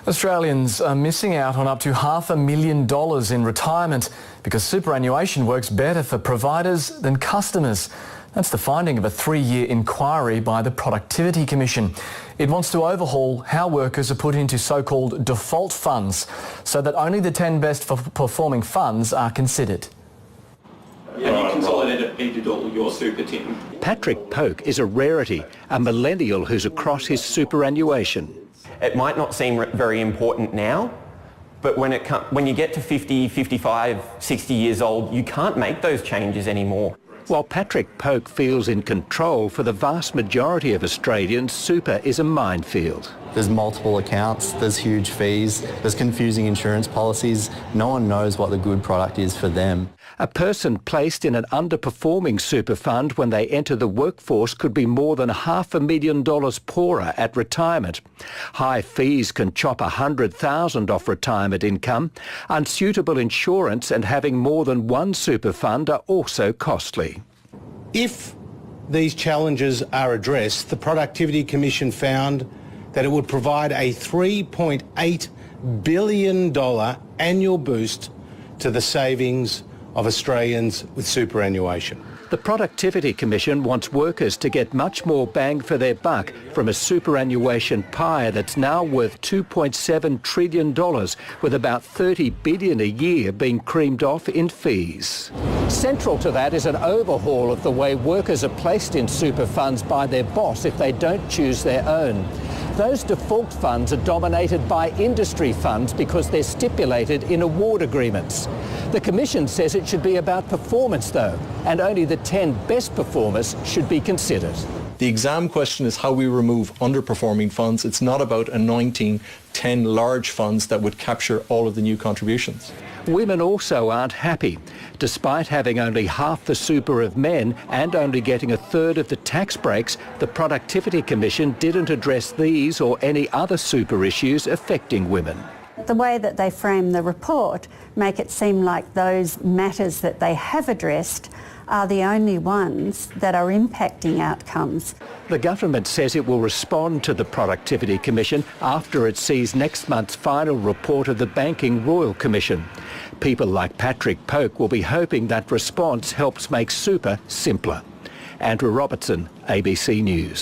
Australians are missing out on up to $500,000 in retirement because superannuation works better for providers than customers. That's the finding of a 3-year inquiry by the Productivity Commission. It wants to overhaul how workers are put into so-called default funds so that only the 10 best performing funds are considered. Have you consolidated all your super, Tim? Patrick Poke is a rarity, a millennial who's across his superannuation. It might not seem very important now, but when you get to 50, 55, 60 years old, you can't make those changes anymore. While Patrick Poke feels in control, for the vast majority of Australians, super is a minefield. There's multiple accounts, there's huge fees, there's confusing insurance policies. No one knows what the good product is for them. A person placed in an underperforming super fund when they enter the workforce could be more than $500,000 poorer at retirement. High fees can chop $100,000 off retirement income. Unsuitable insurance and having more than one super fund are also costly. If these challenges are addressed, the Productivity Commission found that it would provide a $3.8 billion annual boost to the savings of Australians with superannuation. The Productivity Commission wants workers to get much more bang for their buck from a superannuation pie that's now worth $2.7 trillion, with about $30 billion a year being creamed off in fees. Central to that is an overhaul of the way workers are placed in super funds by their boss if they don't choose their own. Those default funds are dominated by industry funds because they're stipulated in award agreements. The Commission says it should be about performance though, and only the 10 best performers should be considered. The exam question is how we remove underperforming funds. It's not about anointing 10 large funds that would capture all of the new contributions. Women also aren't happy. Despite having only half the super of men and only getting a third of the tax breaks, the Productivity Commission didn't address these or any other super issues affecting women. The way that they frame the report make it seem like those matters that they have addressed are the only ones that are impacting outcomes. The government says it will respond to the Productivity Commission after it sees next month's final report of the Banking Royal Commission. People like Patrick Poke will be hoping that response helps make super simpler. Andrew Robertson, ABC News.